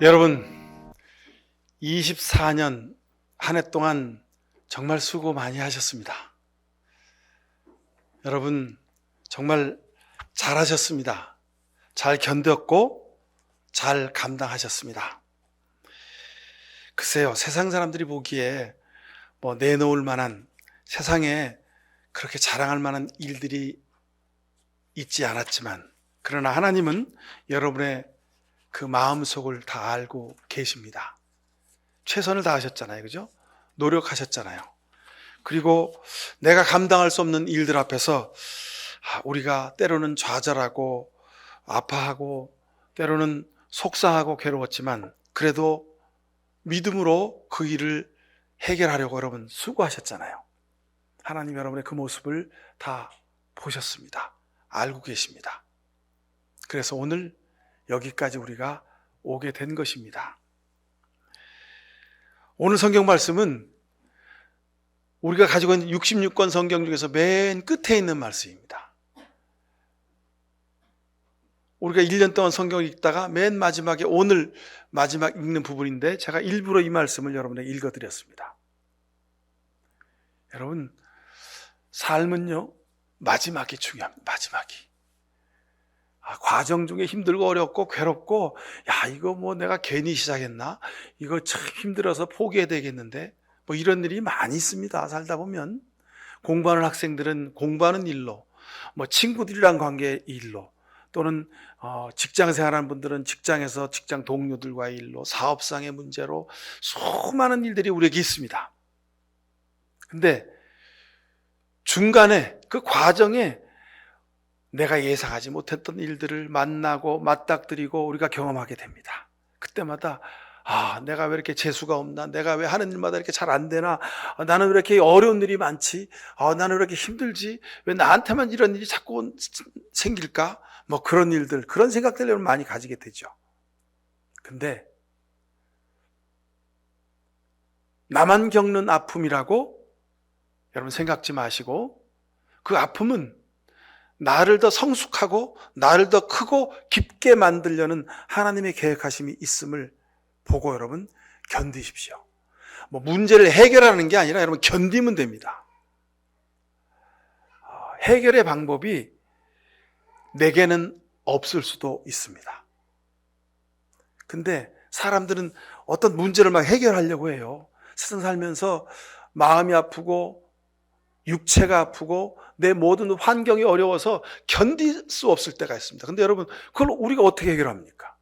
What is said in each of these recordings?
여러분, 24년 한 해 동안 정말 수고 많이 하셨습니다. 여러분 정말 잘하셨습니다. 잘 견뎠고 잘 감당하셨습니다. 글쎄요, 세상 사람들이 보기에 내놓을 만한, 세상에 그렇게 자랑할 만한 일들이 있지 않았지만, 그러나 하나님은 여러분의 그 마음속을 다 알고 계십니다. 최선을 다하셨잖아요, 그죠? 노력하셨잖아요. 그리고 내가 감당할 수 없는 일들 앞에서 우리가 때로는 좌절하고 아파하고 때로는 속상하고 괴로웠지만, 그래도 믿음으로 그 일을 해결하려고 여러분 수고하셨잖아요. 하나님 여러분의 그 모습을 다 보셨습니다. 알고 계십니다. 그래서 오늘 여기까지 우리가 오게 된 것입니다. 오늘 성경 말씀은 우리가 가지고 있는 66권 성경 중에서 맨 끝에 있는 말씀입니다. 우리가 1년 동안 성경을 읽다가 맨 마지막에 오늘 마지막 읽는 부분인데, 제가 일부러 이 말씀을 여러분에게 읽어드렸습니다. 여러분, 삶은요, 마지막이 중요합니다. 마지막이. 과정 중에 힘들고 어렵고 괴롭고, 이거 내가 괜히 시작했나? 이거 참 힘들어서 포기해야 되겠는데? 이런 일이 많이 있습니다. 살다 보면. 공부하는 학생들은 공부하는 일로, 친구들이랑 관계의 일로, 또는 직장 생활하는 분들은 직장에서 직장 동료들과의 일로, 사업상의 문제로 수많은 일들이 우리에게 있습니다. 근데 중간에 그 과정에 내가 예상하지 못했던 일들을 만나고 맞닥뜨리고 우리가 경험하게 됩니다. 그때마다 내가 왜 이렇게 재수가 없나? 내가 왜 하는 일마다 이렇게 잘 안 되나? 나는 왜 이렇게 어려운 일이 많지? 나는 왜 이렇게 힘들지? 왜 나한테만 이런 일이 자꾸 생길까? 그런 일들, 그런 생각들을 여러분 많이 가지게 되죠. 근데 나만 겪는 아픔이라고 여러분 생각지 마시고, 그 아픔은 나를 더 성숙하고 나를 더 크고 깊게 만들려는 하나님의 계획하심이 있음을 보고 여러분 견디십시오. 문제를 해결하는 게 아니라 여러분 견디면 됩니다. 해결의 방법이 내게는 없을 수도 있습니다. 근데 사람들은 어떤 문제를 막 해결하려고 해요. 세상 살면서 마음이 아프고 육체가 아프고 내 모든 환경이 어려워서 견딜 수 없을 때가 있습니다. 근데 여러분, 그걸 우리가 어떻게 해결합니까?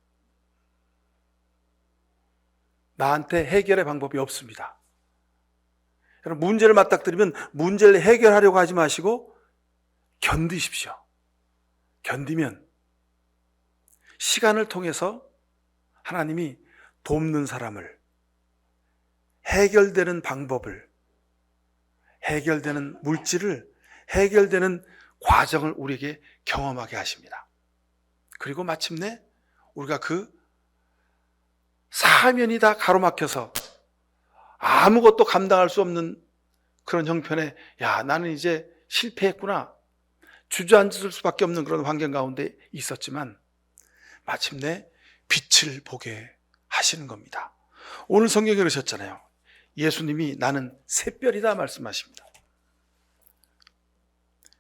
나한테 해결의 방법이 없습니다. 여러분, 문제를 맞닥뜨리면 문제를 해결하려고 하지 마시고 견디십시오. 견디면 시간을 통해서 하나님이 돕는 사람을, 해결되는 방법을, 해결되는 물질을, 해결되는 과정을 우리에게 경험하게 하십니다. 그리고 마침내 우리가 그 사면이 다 가로막혀서 아무것도 감당할 수 없는 그런 형편에 나는 이제 실패했구나, 주저앉을 수밖에 없는 그런 환경 가운데 있었지만 마침내 빛을 보게 하시는 겁니다. 오늘 성경에 그러셨잖아요. 예수님이 나는 샛별이다 말씀하십니다.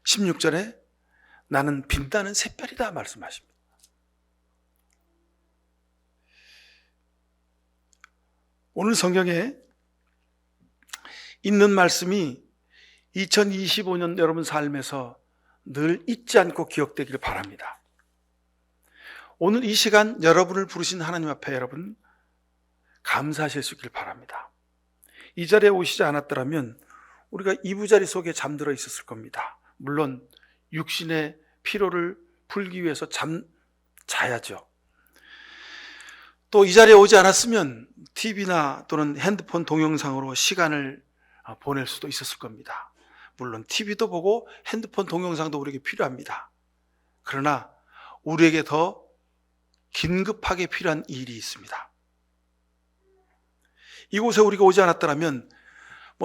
16절에 나는 빛나는 샛별이다 말씀하십니다. 오늘 성경에 있는 말씀이 2025년 여러분 삶에서 늘 잊지 않고 기억되기를 바랍니다. 오늘 이 시간 여러분을 부르신 하나님 앞에 여러분 감사하실 수 있기를 바랍니다. 이 자리에 오시지 않았더라면 우리가 이부자리 속에 잠들어 있었을 겁니다. 물론 육신의 피로를 풀기 위해서 자야죠. 또 이 자리에 오지 않았으면 TV나 또는 핸드폰 동영상으로 시간을 보낼 수도 있었을 겁니다. 물론 TV도 보고 핸드폰 동영상도 우리에게 필요합니다. 그러나 우리에게 더 긴급하게 필요한 일이 있습니다. 이곳에 우리가 오지 않았더라면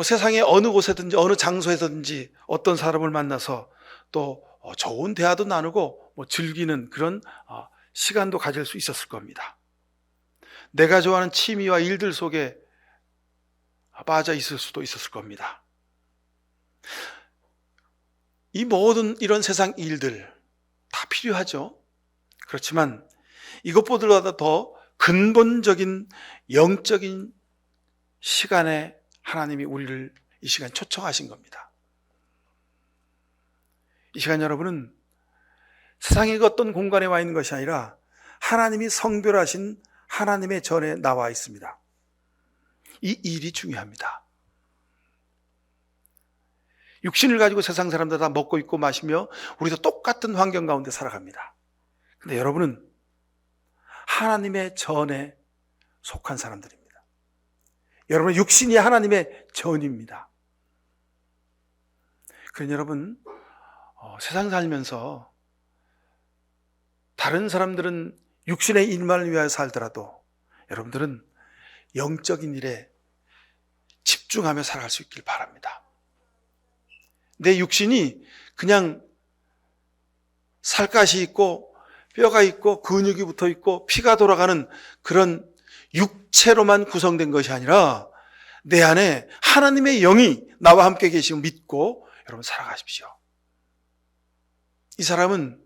세상의 어느 곳에든지 어느 장소에든지 어떤 사람을 만나서 또 좋은 대화도 나누고 즐기는 그런 시간도 가질 수 있었을 겁니다. 내가 좋아하는 취미와 일들 속에 빠져 있을 수도 있었을 겁니다. 이 모든 이런 세상 일들 다 필요하죠. 그렇지만 이것보다 더 근본적인 영적인 시간에 하나님이 우리를 이 시간 초청하신 겁니다. 이 시간 여러분은 세상의 어떤 공간에 와 있는 것이 아니라 하나님이 성별하신 하나님의 전에 나와 있습니다. 이 일이 중요합니다. 육신을 가지고 세상 사람들 다 먹고 입고 마시며 우리도 똑같은 환경 가운데 살아갑니다. 근데 여러분은 하나님의 전에 속한 사람들입니다. 여러분의 육신이 하나님의 전입니다. 그러니 여러분, 세상 살면서 다른 사람들은 육신의 일만을 위하여 살더라도 여러분들은 영적인 일에 집중하며 살아갈 수 있길 바랍니다. 내 육신이 그냥 살갗이 있고 뼈가 있고 근육이 붙어 있고 피가 돌아가는 그런 육체로만 구성된 것이 아니라 내 안에 하나님의 영이 나와 함께 계시고 믿고 여러분 살아가십시오. 이 사람은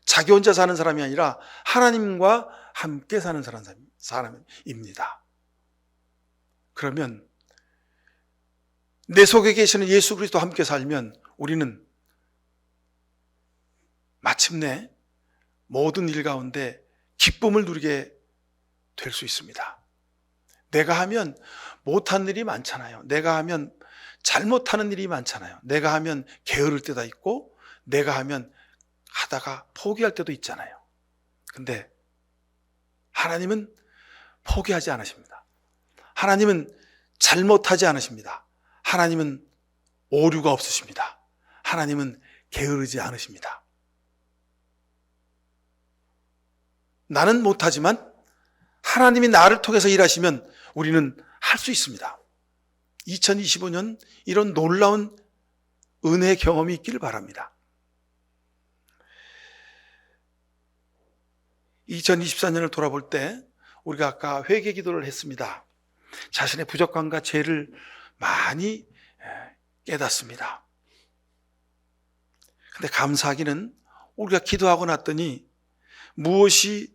자기 혼자 사는 사람이 아니라 하나님과 함께 사는 사람입니다. 그러면 내 속에 계시는 예수 그리스도와 함께 살면 우리는 마침내 모든 일 가운데 기쁨을 누리게 될 수 있습니다. 내가 하면 못한 일이 많잖아요. 내가 하면 잘못하는 일이 많잖아요. 내가 하면 게으를 때도 있고 내가 하면 하다가 포기할 때도 있잖아요. 근데 하나님은 포기하지 않으십니다. 하나님은 잘못하지 않으십니다. 하나님은 오류가 없으십니다. 하나님은 게으르지 않으십니다. 나는 못하지만 하나님이 나를 통해서 일하시면 우리는 할 수 있습니다. 2025년 이런 놀라운 은혜의 경험이 있기를 바랍니다. 2024년을 돌아볼 때 우리가 아까 회개 기도를 했습니다. 자신의 부족함과 죄를 많이 깨닫습니다. 근데 감사하기는 우리가 기도하고 났더니 무엇이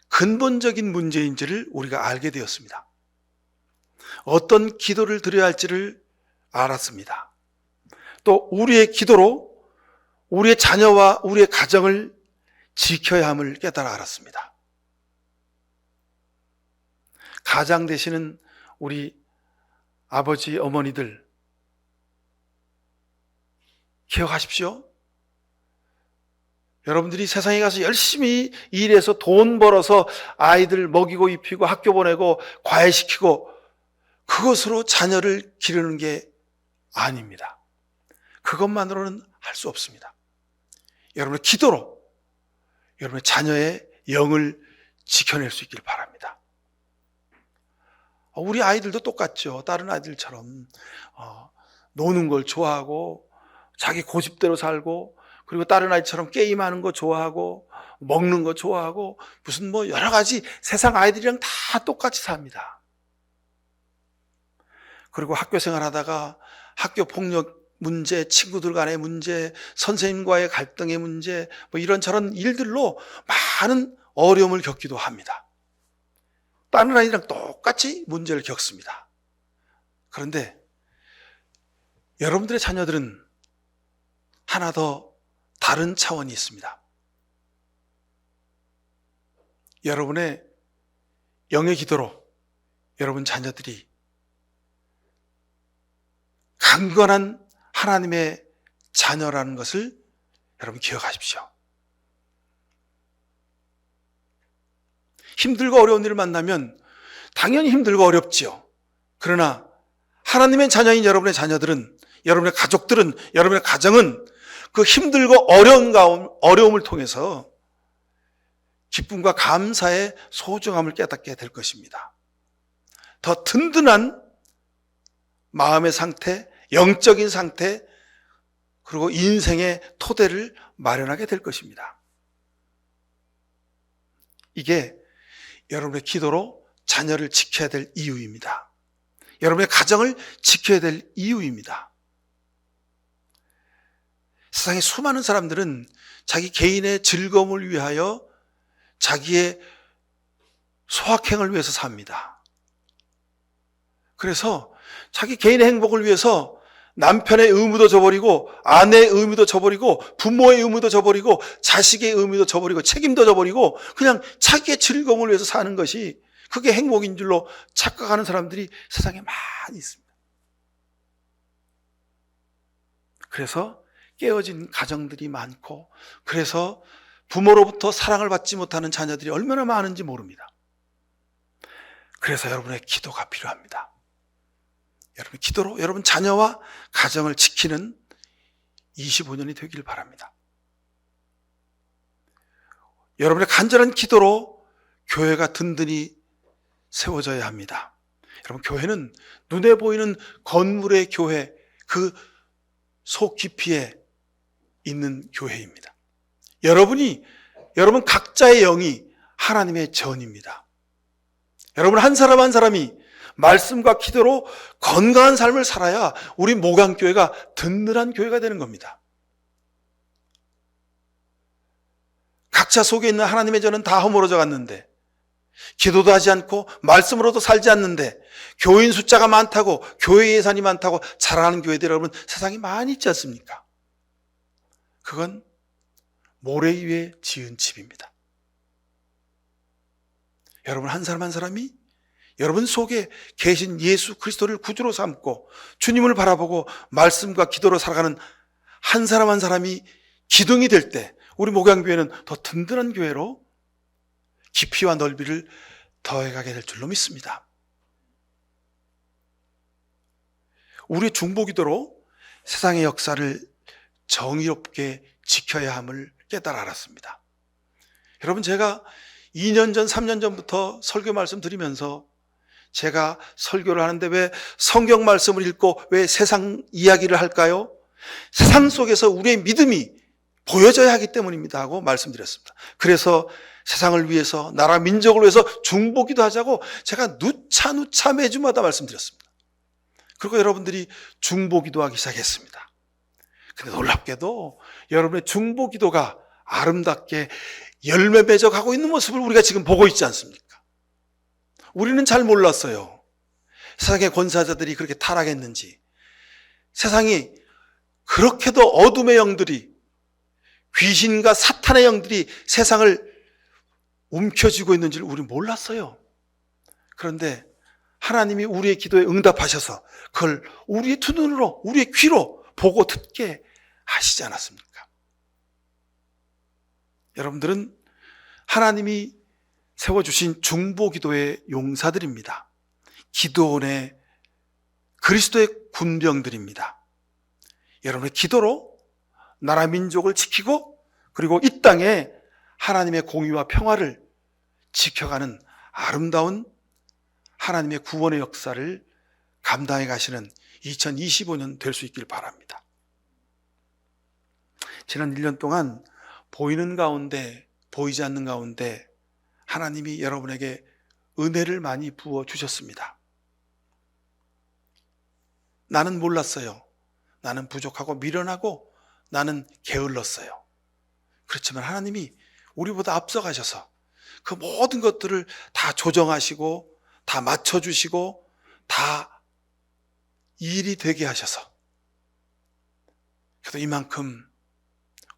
근본적인 문제인지를 우리가 알게 되었습니다. 어떤 기도를 드려야 할지를 알았습니다. 또 우리의 기도로 우리의 자녀와 우리의 가정을 지켜야 함을 깨달아 알았습니다. 가장 되시는 우리 아버지, 어머니들 기억하십시오. 여러분들이 세상에 가서 열심히 일해서 돈 벌어서 아이들 먹이고 입히고 학교 보내고 과외시키고 그것으로 자녀를 기르는 게 아닙니다. 그것만으로는 할 수 없습니다. 여러분의 기도로 여러분의 자녀의 영을 지켜낼 수 있기를 바랍니다. 우리 아이들도 똑같죠. 다른 아이들처럼 노는 걸 좋아하고 자기 고집대로 살고 그리고 다른 아이처럼 게임하는 거 좋아하고 먹는 거 좋아하고 무슨 여러 가지 세상 아이들이랑 다 똑같이 삽니다. 그리고 학교 생활하다가 학교 폭력 문제, 친구들 간의 문제, 선생님과의 갈등의 문제 이런저런 일들로 많은 어려움을 겪기도 합니다. 다른 아이들이랑 똑같이 문제를 겪습니다. 그런데 여러분들의 자녀들은 하나 더 다른 차원이 있습니다. 여러분의 영의 기도로 여러분 자녀들이 강건한 하나님의 자녀라는 것을 여러분 기억하십시오. 힘들고 어려운 일을 만나면 당연히 힘들고 어렵지요. 그러나 하나님의 자녀인 여러분의 자녀들은, 여러분의 가족들은, 여러분의 가정은 그 힘들고 어려움을 통해서 기쁨과 감사의 소중함을 깨닫게 될 것입니다. 더 든든한 마음의 상태, 영적인 상태, 그리고 인생의 토대를 마련하게 될 것입니다. 이게 여러분의 기도로 자녀를 지켜야 될 이유입니다. 여러분의 가정을 지켜야 될 이유입니다. 세상에 수많은 사람들은 자기 개인의 즐거움을 위하여 자기의 소확행을 위해서 삽니다. 그래서 자기 개인의 행복을 위해서 남편의 의무도 저버리고 아내의 의무도 저버리고 부모의 의무도 저버리고 자식의 의무도 저버리고 책임도 저버리고 그냥 자기의 즐거움을 위해서 사는 것이 그게 행복인 줄로 착각하는 사람들이 세상에 많이 있습니다. 그래서 깨어진 가정들이 많고 그래서 부모로부터 사랑을 받지 못하는 자녀들이 얼마나 많은지 모릅니다. 그래서 여러분의 기도가 필요합니다. 여러분 기도로 여러분 자녀와 가정을 지키는 25년이 되길 바랍니다. 여러분의 간절한 기도로 교회가 든든히 세워져야 합니다. 여러분 교회는 눈에 보이는 건물의 교회, 그 속 깊이에 있는 교회입니다. 여러분 각자의 영이 하나님의 전입니다. 여러분 한 사람 한 사람이 말씀과 기도로 건강한 삶을 살아야 우리 목양교회가 든든한 교회가 되는 겁니다. 각자 속에 있는 하나님의 전은 다 허물어져 갔는데 기도도 하지 않고 말씀으로도 살지 않는데 교인 숫자가 많다고 교회 예산이 많다고 자라는 교회들 여러분 세상에 많이 있지 않습니까? 그건 모래 위에 지은 집입니다. 여러분 한 사람 한 사람이 여러분 속에 계신 예수 그리스도를 구주로 삼고 주님을 바라보고 말씀과 기도로 살아가는 한 사람 한 사람이 기둥이 될 때 우리 목양교회는 더 든든한 교회로 깊이와 넓이를 더해가게 될 줄로 믿습니다. 우리의 중보기도로 세상의 역사를 정의롭게 지켜야 함을 깨달아 알았습니다. 여러분 제가 2년 전, 3년 전부터 설교 말씀 드리면서 제가 설교를 하는데 왜 성경 말씀을 읽고 왜 세상 이야기를 할까요? 세상 속에서 우리의 믿음이 보여져야 하기 때문입니다 하고 말씀드렸습니다. 그래서 세상을 위해서 나라 민족을 위해서 중보기도 하자고 제가 누차 매주마다 말씀드렸습니다. 그리고 여러분들이 중보기도하기 시작했습니다. 근데 놀랍게도 여러분의 중보기도가 아름답게 열매 맺어가고 있는 모습을 우리가 지금 보고 있지 않습니까? 우리는 잘 몰랐어요. 세상의 권사자들이 그렇게 타락했는지, 세상이 그렇게도 어둠의 영들이, 귀신과 사탄의 영들이 세상을 움켜쥐고 있는 줄 우리 몰랐어요. 그런데 하나님이 우리의 기도에 응답하셔서 그걸 우리의 두 눈으로, 우리의 귀로 보고 듣게 하시지 않았습니까? 여러분들은 하나님이 세워주신 중보기도의 용사들입니다. 기도원의 그리스도의 군병들입니다. 여러분의 기도로 나라 민족을 지키고 그리고 이 땅에 하나님의 공의와 평화를 지켜가는 아름다운 하나님의 구원의 역사를 감당해 가시는 2025년 될 수 있길 바랍니다. 지난 1년 동안 보이는 가운데 보이지 않는 가운데 하나님이 여러분에게 은혜를 많이 부어 주셨습니다. 나는 몰랐어요. 나는 부족하고 미련하고 나는 게을렀어요. 그렇지만 하나님이 우리보다 앞서가셔서 그 모든 것들을 다 조정하시고 다 맞춰주시고 다 일이 되게 하셔서 그래도 이만큼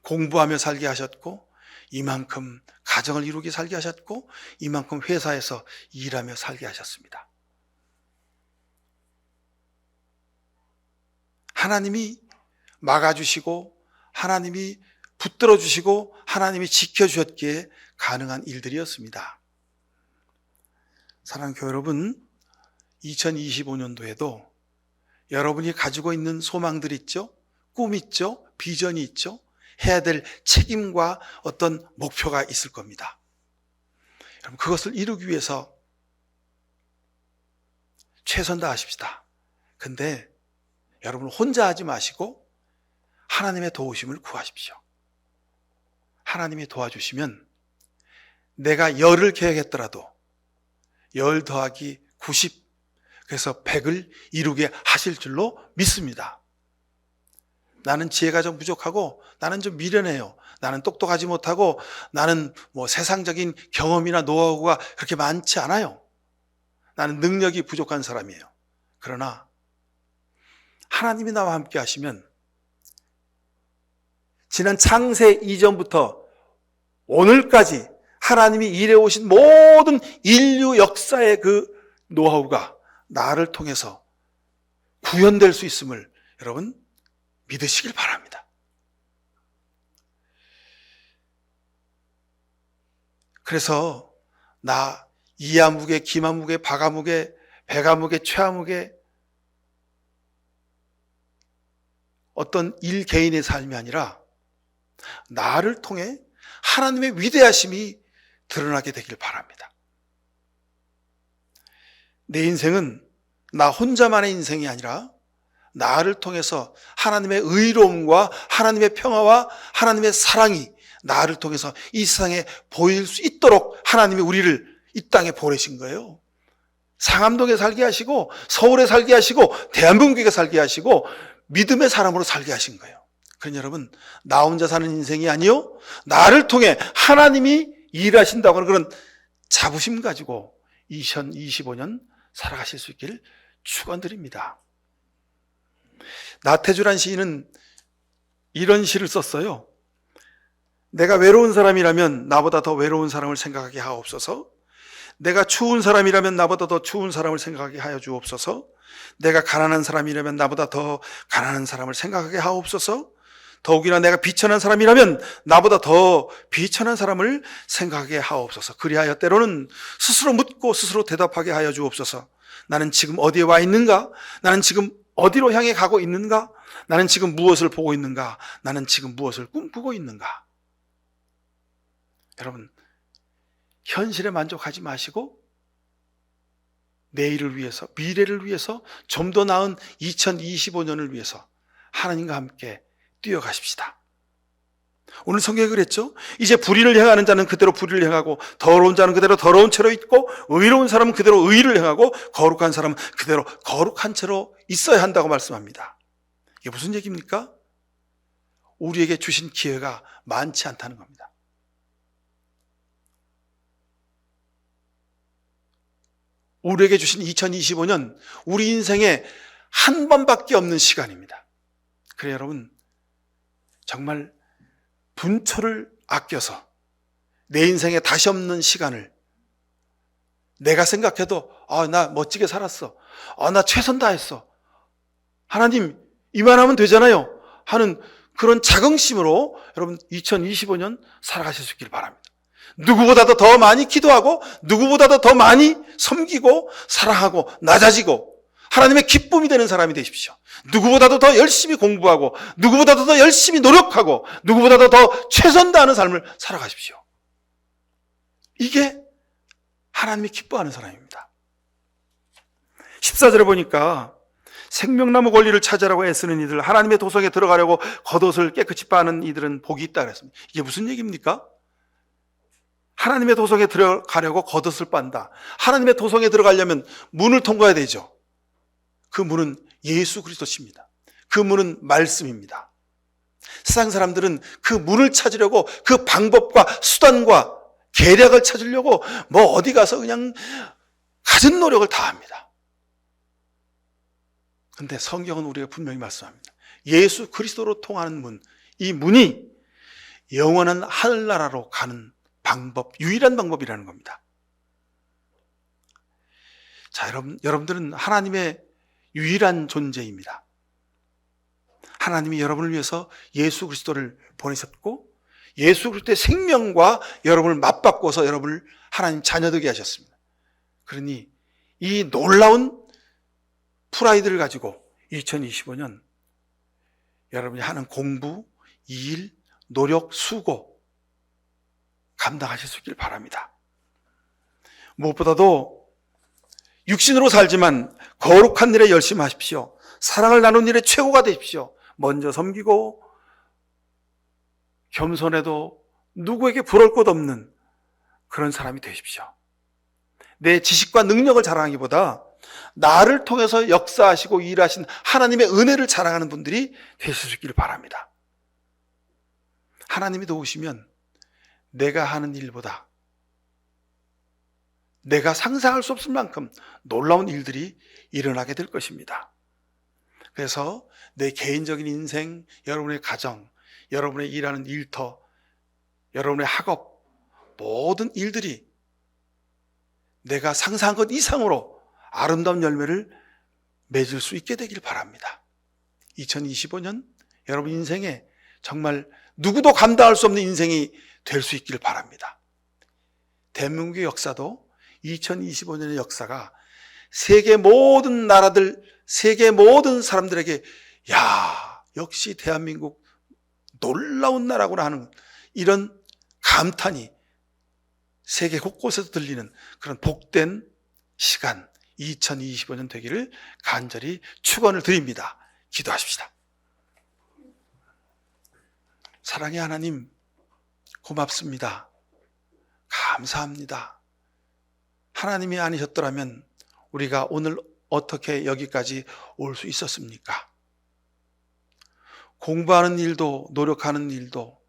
공부하며 살게 하셨고 이만큼 가정을 이루게 살게 하셨고 이만큼 회사에서 일하며 살게 하셨습니다. 하나님이 막아주시고 하나님이 붙들어 주시고 하나님이 지켜주셨기에 가능한 일들이었습니다. 사랑하는 교회 여러분, 2025년도에도 여러분이 가지고 있는 소망들이 있죠? 꿈 있죠? 비전이 있죠? 해야 될 책임과 어떤 목표가 있을 겁니다. 여러분 그것을 이루기 위해서 최선 다하십시다. 근데 여러분 혼자 하지 마시고 하나님의 도우심을 구하십시오. 하나님이 도와주시면 내가 열을 계획했더라도 열 더하기 90, 그래서 100을 이루게 하실 줄로 믿습니다. 나는 지혜가 좀 부족하고, 나는 좀 미련해요, 나는 똑똑하지 못하고, 나는 세상적인 경험이나 노하우가 그렇게 많지 않아요, 나는 능력이 부족한 사람이에요. 그러나 하나님이 나와 함께 하시면 지난 창세 이전부터 오늘까지 하나님이 일해오신 모든 인류 역사의 그 노하우가 나를 통해서 구현될 수 있음을 여러분 믿으시길 바랍니다. 그래서 나 이하무게, 김하무게, 박하무게, 백하무게, 최하무게 어떤 일 개인의 삶이 아니라 나를 통해 하나님의 위대하심이 드러나게 되길 바랍니다. 내 인생은 나 혼자만의 인생이 아니라 나를 통해서 하나님의 의로움과 하나님의 평화와 하나님의 사랑이 나를 통해서 이 세상에 보일 수 있도록 하나님이 우리를 이 땅에 보내신 거예요. 상암동에 살게 하시고, 서울에 살게 하시고, 대한민국에 살게 하시고, 믿음의 사람으로 살게 하신 거예요. 그러니 여러분, 나 혼자 사는 인생이 아니요, 나를 통해 하나님이 일하신다고 하는 그런 자부심 가지고 2025년 살아가실 수 있기를 축원드립니다. 나태주란 시인은 이런 시를 썼어요. 내가 외로운 사람이라면 나보다 더 외로운 사람을 생각하게 하옵소서. 내가 추운 사람이라면 나보다 더 추운 사람을 생각하게 하여 주옵소서. 내가 가난한 사람이라면 나보다 더 가난한 사람을 생각하게 하옵소서. 더욱이나 내가 비천한 사람이라면 나보다 더 비천한 사람을 생각하게 하옵소서. 그리하여 때로는 스스로 묻고 스스로 대답하게 하여 주옵소서. 나는 지금 어디에 와 있는가? 나는 지금 어디로 향해 가고 있는가? 나는 지금 무엇을 보고 있는가? 나는 지금 무엇을 꿈꾸고 있는가? 여러분, 현실에 만족하지 마시고 내일을 위해서, 미래를 위해서, 좀 더 나은 2025년을 위해서 하나님과 함께 뛰어가십시다. 오늘 성경에 그랬죠? 이제 불의를 행하는 자는 그대로 불의를 행하고, 더러운 자는 그대로 더러운 채로 있고, 의로운 사람은 그대로 의를 행하고, 거룩한 사람은 그대로 거룩한 채로 있어야 한다고 말씀합니다. 이게 무슨 얘기입니까? 우리에게 주신 기회가 많지 않다는 겁니다. 우리에게 주신 2025년, 우리 인생에 한 번밖에 없는 시간입니다. 그래 여러분, 정말 분초를 아껴서 내 인생에 다시 없는 시간을, 내가 생각해도 나 멋지게 살았어, 나 최선 다했어, 하나님 이만하면 되잖아요 하는 그런 자긍심으로 여러분 2025년 살아가실 수 있길 바랍니다. 누구보다도 더 많이 기도하고, 누구보다도 더 많이 섬기고 사랑하고 낮아지고 하나님의 기쁨이 되는 사람이 되십시오. 누구보다도 더 열심히 공부하고, 누구보다도 더 열심히 노력하고, 누구보다도 더 최선 다하는 삶을 살아가십시오. 이게 하나님이 기뻐하는 사람입니다. 14절에 보니까 생명나무 권리를 찾으라고 애쓰는 이들, 하나님의 도성에 들어가려고 겉옷을 깨끗이 빠는 이들은 복이 있다 그랬습니다. 이게 무슨 얘기입니까? 하나님의 도성에 들어가려고 겉옷을 빤다. 하나님의 도성에 들어가려면 문을 통과해야 되죠. 그 문은 예수 그리스도십니다. 그 문은 말씀입니다. 세상 사람들은 그 문을 찾으려고 그 방법과 수단과 계략을 찾으려고 어디 가서 그냥 가진 노력을 다합니다. 그런데 성경은 우리가 분명히 말씀합니다. 예수 그리스도로 통하는 문, 이 문이 영원한 하늘나라로 가는 방법, 유일한 방법이라는 겁니다. 자, 여러분들은 하나님의 유일한 존재입니다. 하나님이 여러분을 위해서 예수 그리스도를 보내셨고, 예수 그리스도의 생명과 여러분을 맞바꿔서 여러분을 하나님 자녀되게 하셨습니다. 그러니 이 놀라운 프라이드를 가지고 2025년 여러분이 하는 공부, 일, 노력, 수고 감당하실 수 있길 바랍니다. 무엇보다도 육신으로 살지만 거룩한 일에 열심히 하십시오. 사랑을 나눈 일에 최고가 되십시오. 먼저 섬기고 겸손해도 누구에게 부러울 것 없는 그런 사람이 되십시오. 내 지식과 능력을 자랑하기보다 나를 통해서 역사하시고 일하신 하나님의 은혜를 자랑하는 분들이 되실 수 있기를 바랍니다. 하나님이 도우시면 내가 하는 일보다 내가 상상할 수 없을 만큼 놀라운 일들이 일어나게 될 것입니다. 그래서 내 개인적인 인생, 여러분의 가정, 여러분의 일하는 일터, 여러분의 학업, 모든 일들이 내가 상상한 것 이상으로 아름다운 열매를 맺을 수 있게 되길 바랍니다. 2025년 여러분 인생에 정말 누구도 감당할 수 없는 인생이 될 수 있기를 바랍니다. 대한민국의 역사도 2025년의 역사가 세계 모든 나라들, 세계 모든 사람들에게 야, 역시 대한민국 놀라운 나라구나 하는 이런 감탄이 세계 곳곳에서 들리는 그런 복된 시간 2025년 되기를 간절히 축원을 드립니다. 기도하십시다. 사랑의 하나님, 고맙습니다. 감사합니다. 하나님이 아니셨더라면 우리가 오늘 어떻게 여기까지 올 수 있었습니까? 공부하는 일도, 노력하는 일도,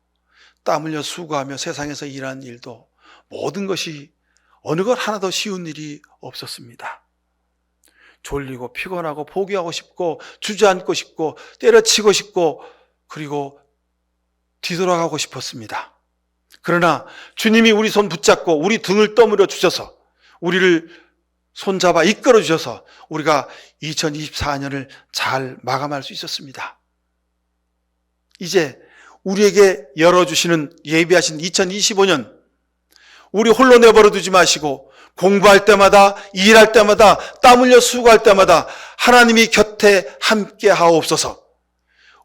땀 흘려 수고하며 세상에서 일하는 일도 모든 것이 어느 것 하나도 쉬운 일이 없었습니다. 졸리고 피곤하고 포기하고 싶고 주저앉고 싶고 때려치고 싶고 그리고 뒤돌아가고 싶었습니다. 그러나 주님이 우리 손 붙잡고 우리 등을 떠밀어 주셔서 우리를 손잡아 이끌어 주셔서 우리가 2024년을 잘 마감할 수 있었습니다. 이제 우리에게 열어주시는 예비하신 2025년 우리 홀로 내버려 두지 마시고 공부할 때마다 일할 때마다 땀 흘려 수고할 때마다 하나님이 곁에 함께 하옵소서.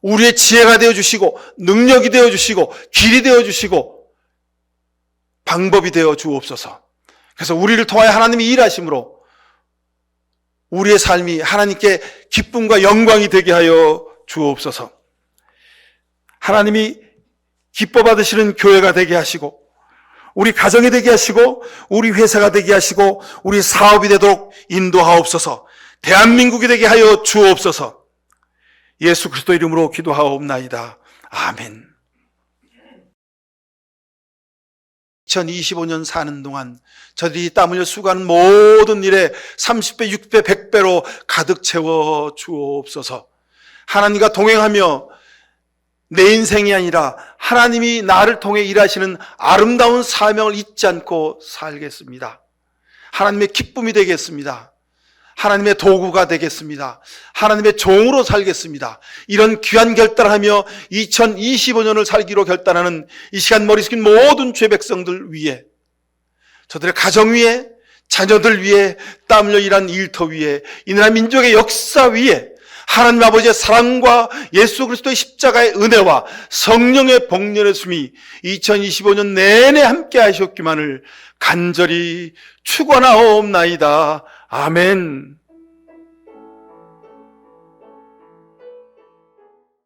우리의 지혜가 되어주시고 능력이 되어주시고 길이 되어주시고 방법이 되어 주옵소서. 그래서 우리를 통하여 하나님이 일하심으로 우리의 삶이 하나님께 기쁨과 영광이 되게 하여 주옵소서. 하나님이 기뻐 받으시는 교회가 되게 하시고 우리 가정이 되게 하시고 우리 회사가 되게 하시고 우리 사업이 되도록 인도하옵소서. 대한민국이 되게 하여 주옵소서. 예수 그리스도 이름으로 기도하옵나이다. 아멘. 2025년 사는 동안 저들이 땀 흘려 수고하는 모든 일에 30배, 6배, 100배로 가득 채워 주옵소서. 하나님과 동행하며 내 인생이 아니라 하나님이 나를 통해 일하시는 아름다운 사명을 잊지 않고 살겠습니다. 하나님의 기쁨이 되겠습니다. 하나님의 도구가 되겠습니다. 하나님의 종으로 살겠습니다. 이런 귀한 결단을 하며 2025년을 살기로 결단하는 이 시간 머리 숙인 모든 죄 백성들 위해, 저들의 가정 위에, 자녀들 위에, 땀 흘려 일한 일터 위에, 이 나라 민족의 역사 위에 하나님 아버지의 사랑과 예수 그리스도의 십자가의 은혜와 성령의 복련의 숨이 2025년 내내 함께 하셨기만을 간절히 축원하옵나이다. 아멘.